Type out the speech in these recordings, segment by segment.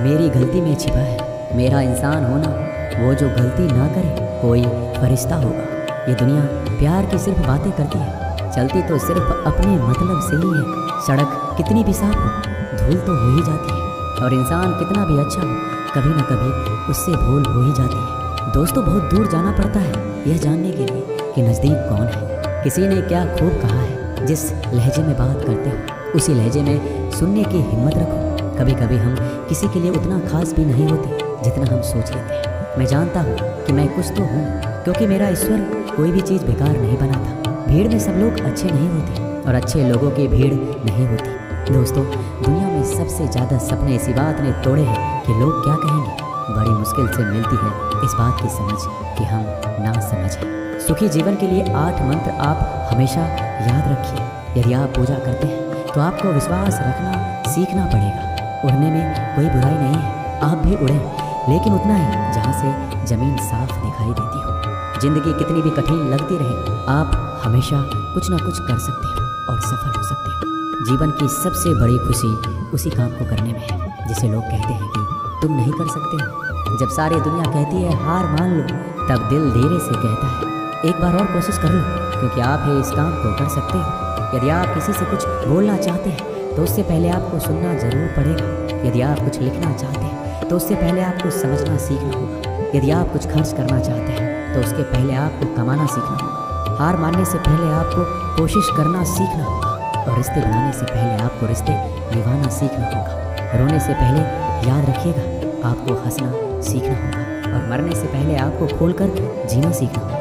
मेरी गलती में छिपा है मेरा इंसान होना, वो जो गलती ना करे कोई फरिश्ता होगा। ये दुनिया प्यार की सिर्फ बातें करती है, चलती तो सिर्फ अपने मतलब से ही है। सड़क कितनी भी साफ हो धूल तो हो ही जाती है, और इंसान कितना भी अच्छा हो कभी ना कभी उससे भूल हो ही जाती है। दोस्तों, बहुत दूर जाना पड़ता है यह जानने के लिए कि नज़दीक कौन है। किसी ने क्या खूब कहा है, जिस लहजे में बात करते हो उसी लहजे में सुनने की हिम्मत रखो। कभी कभी हम किसी के लिए उतना खास भी नहीं होते जितना हम सोच लेते हैं। मैं जानता हूँ कि मैं कुछ तो हूँ, क्योंकि मेरा ईश्वर कोई भी चीज़ बेकार नहीं बनाता। भीड़ में सब लोग अच्छे नहीं होते और अच्छे लोगों की भीड़ नहीं होती। दोस्तों, दुनिया में सबसे ज़्यादा सपने इसी बात ने तोड़े हैं कि लोग क्या कहेंगे। बड़ी मुश्किल से मिलती है इस बात की समझ कि हम ना समझें। सुखी जीवन के लिए 8 मंत्र आप हमेशा याद रखिए। यदि आप पूजा करते हैं तो आपको विश्वास रखना सीखना पड़ेगा। उड़ने में कोई बुराई नहीं है, आप भी उड़ें, लेकिन उतना ही जहाँ से ज़मीन साफ दिखाई देती हो। जिंदगी कितनी भी कठिन लगती रहे, आप हमेशा कुछ ना कुछ कर सकते हो और सफल हो सकते हो। जीवन की सबसे बड़ी खुशी उसी काम को करने में है जिसे लोग कहते हैं कि तुम नहीं कर सकते हो। जब सारी दुनिया कहती है हार मान लो, तब दिल धीरे से कहता है एक बार और कोशिश कर लो, क्योंकि आप ही इस काम को कर सकते हो। यदि आप किसी से कुछ बोलना चाहते हैं तो उससे पहले आपको सुनना जरूर पड़ेगा। यदि आप कुछ लिखना चाहते हैं तो उससे पहले आपको समझना सीखना होगा। यदि आप कुछ खर्च करना चाहते हैं तो उसके पहले आपको कमाना सीखना होगा। हार मानने से पहले आपको कोशिश करना सीखना होगा, और रिश्ते बनाने से पहले आपको रिश्ते निभाना सीखना होगा। रोने से पहले याद रखिएगा आपको हंसना सीखना होगा, और मरने से पहले आपको खोलकर जीना सीखना होगा।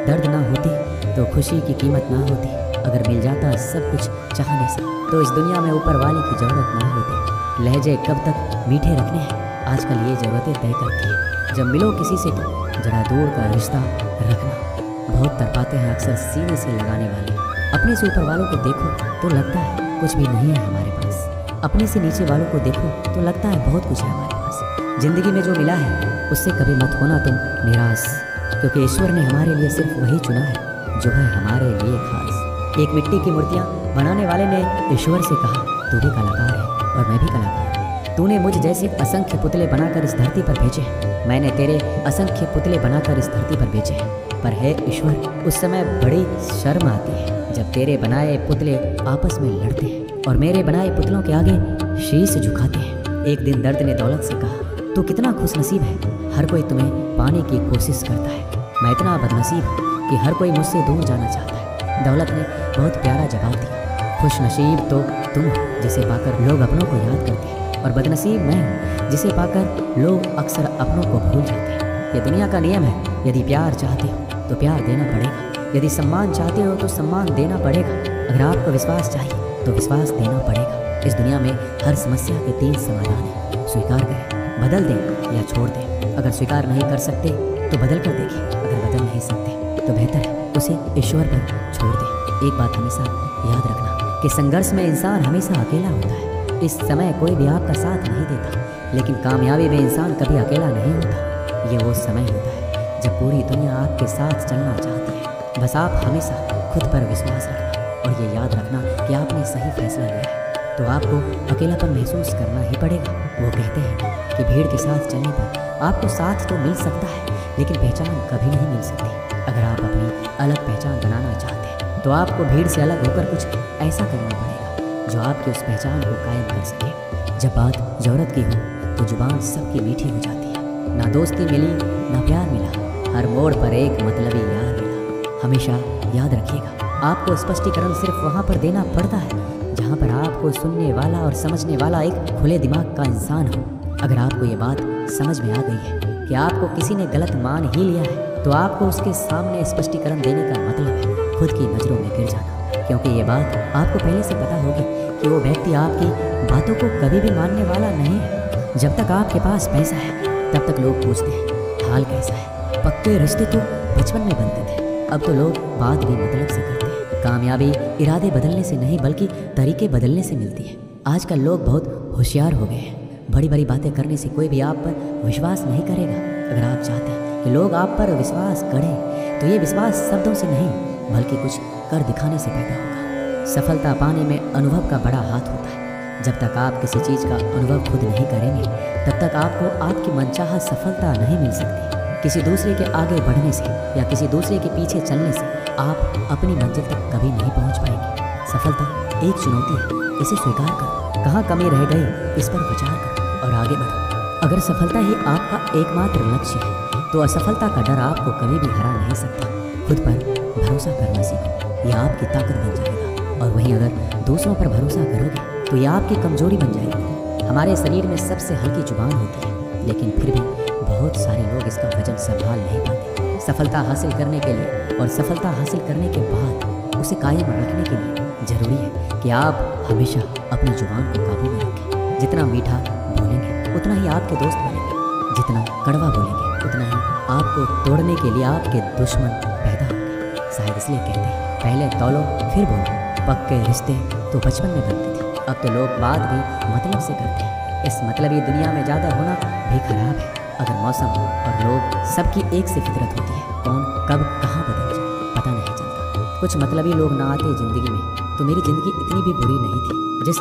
दर्द ना होती तो खुशी की कीमत ना होती। अगर मिल जाता सब कुछ चाहने से तो इस दुनिया में ऊपर वाले की ज़रूरत ना होती। लहजे कब तक मीठे रखने हैं, आजकल ये ज़रूरतें तय करती है। जब मिलो किसी से तो जरा दूर का रिश्ता रखना। बहुत तरपाते हैं अक्सर सीने से लगाने वाले। अपने से ऊपर वालों को देखो तो लगता है कुछ भी नहीं है हमारे पास। अपने से नीचे वालों को देखो तो लगता है बहुत कुछ है हमारे पास। ज़िंदगी में जो मिला है उससे कभी मत होना तुम निराश, क्योंकि ईश्वर ने हमारे लिए सिर्फ वही चुना है जो है हमारे लिए खास। एक मिट्टी की मूर्तियाँ बनाने वाले ने ईश्वर से कहा तू भी कलाकार है और मैं भी कलाकार हूँ। तूने मुझ जैसे असंख्य पुतले बनाकर इस धरती पर भेजे हैं, मैंने तेरे असंख्य पुतले बनाकर इस धरती पर भेजे हैं। पर है ईश्वर, उस समय बड़ी शर्म आती है जब तेरे बनाए पुतले आपस में लड़ते हैं और मेरे बनाए पुतलों के आगे शीश झुकाते हैं। एक दिन दर्द ने दौलत से कहा तू कितना खुशनसीब है, हर कोई तुम्हें पाने की कोशिश करता है। मैं इतना बदनसीब हूँ कि हर कोई मुझसे दूर जाना चाहता है। दौलत ने बहुत प्यारा जवाब दिया, खुश नसीब तो तुम हो जिसे पाकर लोग अपनों को याद करते हैं, और बदनसीब मैं हूँ जिसे पाकर लोग अक्सर अपनों को भूल जाते हैं। ये दुनिया का नियम है, यदि प्यार चाहते हो तो प्यार देना पड़ेगा। यदि सम्मान चाहते हो तो सम्मान देना पड़ेगा। अगर आपको विश्वास चाहिए तो विश्वास देना पड़ेगा। इस दुनिया में हर समस्या के 3 समाधान हैं, स्वीकार करें, बदल दें या छोड़ दें। अगर स्वीकार नहीं कर सकते तो बदल कर देखिए, अगर बदल नहीं सकते तो बेहतर है उसे ईश्वर पर छोड़ दें। एक बात हमेशा याद रखना कि संघर्ष में इंसान हमेशा अकेला होता है। इस समय कोई भी आपका साथ नहीं देता, लेकिन कामयाबी में इंसान कभी अकेला नहीं होता। ये वो समय होता है जब पूरी दुनिया आपके साथ चलना चाहती है। बस आप हमेशा खुद पर विश्वास रखना और ये याद रखना कि आपने सही फैसला लिया है, तो आपको अकेलापन महसूस करना ही पड़ेगा। वो कहते हैं कि भीड़ के साथ चलने पर आपको साथ तो मिल सकता है, लेकिन पहचान कभी नहीं मिल सकती। अगर आप अपनी अलग पहचान बनाना चाहते हैं तो आपको भीड़ से अलग होकर कुछ ऐसा करना पड़ेगा जो आपकी उस पहचान को कायम कर सके। जब बात ज़रूरत की हो तो जुबान सबकी मीठी हो जाती है। ना दोस्ती मिली ना प्यार मिला, हर मोड़ पर एक मतलबी यार मिला। हमेशा याद रखिएगा आपको स्पष्टीकरण सिर्फ वहाँ पर देना पड़ता है जहाँ पर आपको सुनने वाला और समझने वाला एक खुले दिमाग का इंसान हो। अगर आपको ये बात समझ में आ गई है कि आपको किसी ने गलत मान ही लिया है, तो आपको उसके सामने स्पष्टीकरण देने का मतलब है खुद की नज़रों में गिर जाना, क्योंकि ये बात आपको पहले से पता होगी कि वो व्यक्ति आपकी बातों को कभी भी मानने वाला नहीं है। जब तक आपके पास पैसा है तब तक लोग पूछते हैं हाल कैसा है। पक्के रिश्ते तो बचपन में बनते थे, अब तो लोग बात भी मतलब से करते हैं। कामयाबी इरादे बदलने से नहीं बल्कि तरीके बदलने से मिलती है। आजकल लोग बहुत होशियार हो गए हैं। बड़ी बड़ी बातें करने से कोई भी आप पर विश्वास नहीं करेगा। अगर आप चाहते हैं कि लोग आप पर विश्वास करें तो ये विश्वास शब्दों से नहीं बल्कि कुछ कर दिखाने से पैदा होगा। सफलता पाने में अनुभव का बड़ा हाथ होता है। जब तक आप किसी चीज़ का अनुभव खुद नहीं करेंगे तब तक आपको आपकी मनचाहा सफलता नहीं मिल सकती। किसी दूसरे के आगे बढ़ने से या किसी दूसरे के पीछे चलने से आप अपनी मंजिल तक कभी नहीं पहुंच पाएंगे। सफलता एक चुनौती है, इसे स्वीकार करो। कहाँ कमी रह गई इस पर विचार करो और आगे बढ़ो। अगर सफलता ही आपका एकमात्र लक्ष्य है तो असफलता का डर आपको कभी भी हरा नहीं सकता। खुद पर भरोसा करना सीखो, यह आपकी ताकत बन जाएगा। और वहीं अगर दूसरों पर भरोसा करोगे तो यह आपकी कमजोरी बन जाएगी। हमारे शरीर में सबसे हल्की जुबान होती है, लेकिन फिर भी बहुत सारे लोग इसका वजन संभाल नहीं पाते। सफलता हासिल करने के लिए और सफलता हासिल करने के बाद उसे कायम रखने के लिए जरूरी है कि आप हमेशा अपनी जुबान को काबू में रखें। जितना मीठा बोलेंगे उतना ही आपके दोस्त बनेंगे, जितना कड़वा बोलेंगे उतना ही आपको तोड़ने के लिए आपके दुश्मन पैदा होंगे। शायद इसलिए कहते हैं पहले तौलो फिर बोलो। पक्के रिश्ते तो बचपन में बनते थे, अब तो लोग बात भी मतलब से करते हैं। इस मतलबी दुनिया में ज़्यादा होना भी खराब है। अगर मौसम और लोग सबकी एक सी फितरत होती है, कौन कब कहाँ बदल जाए पता नहीं चलता। कुछ मतलबी लोग ना आते ज़िंदगी में तो मेरी ज़िंदगी इतनी भी बुरी नहीं थी।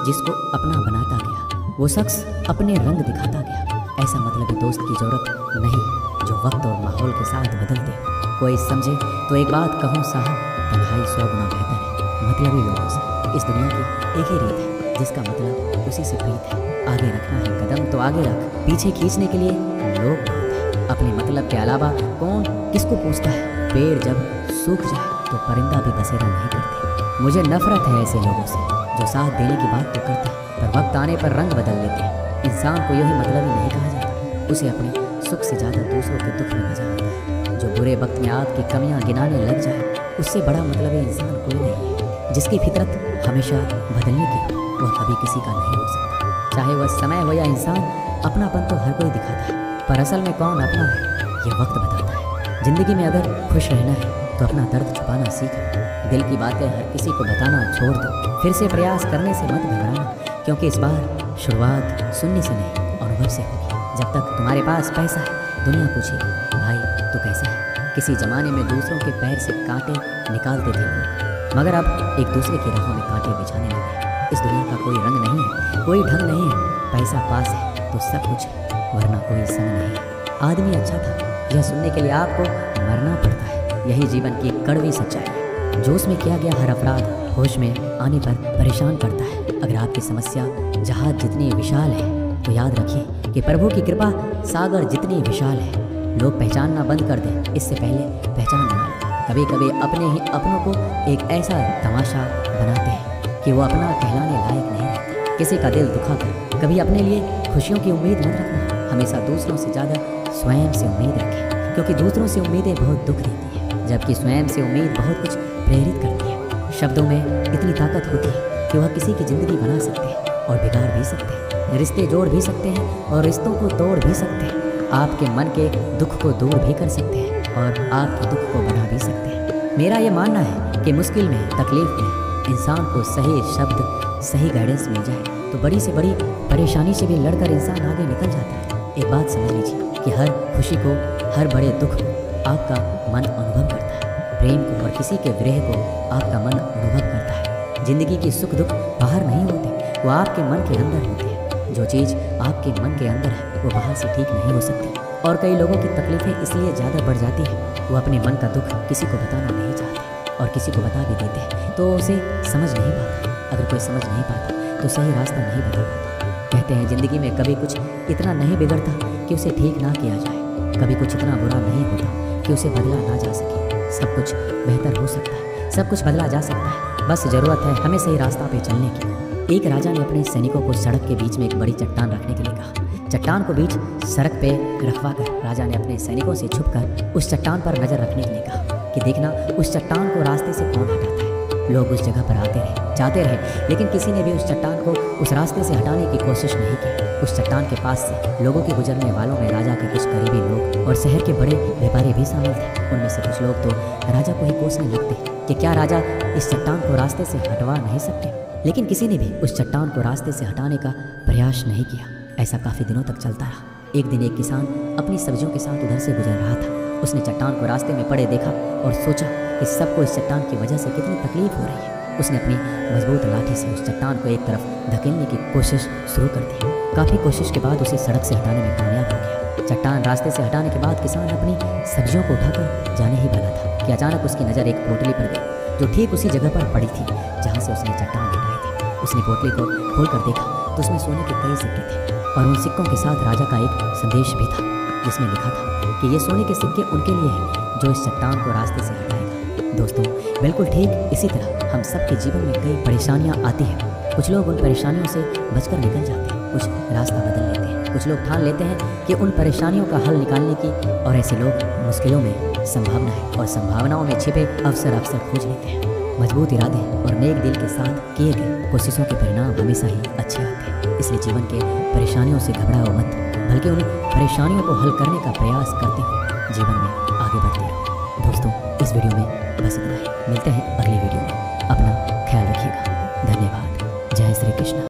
जिसको अपना बनाता गया वो शख्स अपने रंग दिखाता गया। ऐसा मतलबी दोस्त की ज़रूरत नहीं जो वक्त और माहौल के साथ बदलते हो। कोई समझे तो एक बात कहूँ साहब, तन्हाई 100 गुना बेहतर है मतलबी लोगों से। इस दुनिया की एक ही रीत है जिसका मतलब उसी से प्रीत है। आगे रखना है कदम तो आगे रख, पीछे खींचने के लिए लोग बहुत हैं। अपने मतलब के अलावा कौन किसको पूछता है। पेड़ जब सूख जाए तो परिंदा भी बसेरा नहीं करते। मुझे नफरत है ऐसे लोगों से जो साथ देने की बात तो करते हैं पर वक्त आने पर रंग बदल लेते हैं। इंसान को यही मतलबी नहीं कहा जाता, उसे अपने सुख से ज़्यादा दूसरों के दुख में मजा आता है। जो बुरे वक्त में आपकी कमियां गिनाने लग जाए उससे बड़ा मतलबी इंसान कोई नहीं है। जिसकी फितरत हमेशा बदलने की हो वह कभी किसी का नहीं हो सकता। चाहे वह समय हो या इंसान, अपनापन तो हर कोई दिखाता है पर असल में कौन अपना है ये वक्त बताता है। ज़िंदगी में अगर खुश रहना है तो अपना दर्द छुपाना सीखो। दिल की बातें हर किसी को बताना छोड़ दो। फिर से प्रयास करने से मत घबराना, क्योंकि इस बार शुरुआत सुनने से नहीं अनुभव से होगी। जब तक तुम्हारे पास पैसा है दुनिया पूछेगी भाई तू कैसा है। किसी ज़माने में दूसरों के पैर से कांटे निकालते थे लोग, मगर अब एक दूसरे की राहों में कांटे बिछाने लगे। इस दुनिया का कोई रंग नहीं है, कोई ढंग नहीं है। पैसा पास है तो सब कुछ है, वरना कोई संग नहीं है। आदमी अच्छा था यह सुनने के लिए आपको मरना पड़ता है। यही जीवन की कड़वी सच्चाई है। जोश में किया गया हर अपराध होश में आने पर परेशान करता है। अगर आपकी समस्या जहाज जितनी विशाल है तो याद रखिए कि प्रभु की कृपा सागर जितनी विशाल है। लोग पहचानना बंद कर दें इससे पहले पहचान बना लें। कभी कभी अपने ही अपनों को एक ऐसा तमाशा बनाते हैं कि वो अपना कहलाने लायक नहीं रहते। किसी का दिल दुखाकर कभी अपने लिए खुशियों की उम्मीद मत रखना। हमेशा दूसरों से ज़्यादा स्वयं से उम्मीद रखें, क्योंकि दूसरों से उम्मीदें बहुत दुख देती है, जबकि स्वयं से उम्मीद बहुत कुछ प्रेरित करती है। शब्दों में इतनी ताकत होती है कि वह किसी की ज़िंदगी बना सकते हैं और बिगाड़ भी सकते हैं। रिश्ते जोड़ भी सकते हैं और रिश्तों को तोड़ भी सकते हैं। आपके मन के दुख को दूर भी कर सकते हैं और आपके दुख को बढ़ा भी सकते हैं। मेरा ये मानना है कि मुश्किल में, तकलीफ में इंसान को सही शब्द, सही गाइडेंस मिल जाए तो बड़ी से बड़ी परेशानी से भी लड़कर इंसान आगे निकल जाता है। एक बात समझ लीजिए कि हर खुशी को, हर बड़े दुख को आपका मन अनुभव करता है। प्रेम को और किसी के विरह को आपका मन अनुभव करता है। जिंदगी की सुख दुख बाहर नहीं होते, वो आपके मन के अंदर होते हैं। जो चीज़ आपके मन के अंदर है वो बाहर से ठीक नहीं हो सकती। और कई लोगों की तकलीफ़ें इसलिए ज़्यादा बढ़ जाती है, वो अपने मन का दुख किसी को बताना नहीं चाहते और किसी को बता भी देते हैं तो उसे समझ नहीं पाता। अगर कोई समझ नहीं पाता तो सही रास्ता नहीं बता पाता। कहते हैं ज़िंदगी में कभी कुछ इतना नहीं बिगड़ता कि उसे ठीक ना किया जाए, कभी कुछ इतना बुरा नहीं होता कि उसे बदला ना जा सके। सब कुछ बेहतर हो सकता है, सब कुछ बदला जा सकता है, बस ज़रूरत है हमें सही रास्ता पे चलने की। एक राजा ने अपने सैनिकों को सड़क के बीच में एक बड़ी चट्टान रखने के लिए कहा। चट्टान को बीच सड़क पे रखवा कर राजा ने अपने सैनिकों से छुपकर उस चट्टान पर नजर रखने के लिए कहा कि देखना उस चट्टान को रास्ते से कौन हटाता है। लोग उस जगह पर आते रहे, जाते रहे, लेकिन किसी ने भी उस चट्टान को उस रास्ते से हटाने की कोशिश नहीं की। उस चट्टान के पास से लोगों के गुजरने वालों में राजा के कुछ करीबी लोग और शहर के बड़े व्यापारी भी शामिल थे। उनमें से कुछ लोग तो राजा को ही कोसने लगते कि क्या राजा इस चट्टान को रास्ते से हटवा नहीं सकते, लेकिन किसी ने भी उस चट्टान को रास्ते से हटाने का प्रयास नहीं किया। ऐसा काफ़ी दिनों तक चलता रहा। एक दिन एक किसान अपनी सब्जियों के साथ उधर से गुजर रहा था। उसने चट्टान को रास्ते में पड़े देखा और सोचा कि सबको इस चट्टान की वजह से कितनी तकलीफ हो रही है। उसने अपनी मजबूत लाठी से उस चट्टान को एक तरफ धकेलने की कोशिश शुरू कर दी। काफ़ी कोशिश के बाद उसे सड़क से हटाने में कामयाब हो गया। चट्टान रास्ते से हटाने के बाद किसान अपनी सब्जियों को उठाकर जाने ही वाला था कि अचानक उसकी नज़र एक पोटली पर गई जो ठीक उसी जगह पर पड़ी थी जहाँ से उसने चट्टान हटाए थे। उसने पोटली को खोलकर देखा तो उसमें सोने के कई सिक्के थे और उन सिक्कों के साथ राजा का एक संदेश भी था जिसमें लिखा था कि ये सोने के सिक्के उनके लिए हैं जो इस चट्टान को रास्ते से हटाएगा। दोस्तों, बिल्कुल ठीक इसी तरह हम सबके जीवन में कई परेशानियां आती हैं। कुछ लोग उन परेशानियों से बचकर निकल जाते हैं, कुछ रास्ता बदल लेते हैं, कुछ लोग ठान लेते हैं कि उन परेशानियों का हल निकालने की, और ऐसे लोग मुश्किलों में संभावना है और संभावनाओं में छिपे अवसर खोज लेते हैं। मजबूत इरादे और नेक दिल के साथ किए गए कोशिशों के परिणाम हमेशा ही अच्छे आते हैं। इसलिए जीवन के परेशानियों से घबराओ मत, बल्कि उन परेशानियों को हल करने का प्रयास करते हुए जीवन में आगे बढ़ते रहो। दोस्तों, इस वीडियो में बस इतना ही। मिलते हैं अगली वीडियो में।